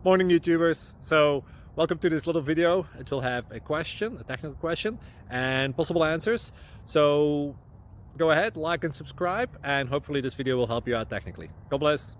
Morning, YouTubers. So welcome to this little video. It will have a question, a technical question, and possible answers. So go ahead, like and subscribe, and hopefully this video will help you out technically. God bless.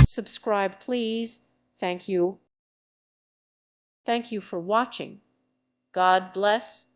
Subscribe, please. Thank you. Thank you for watching. God bless.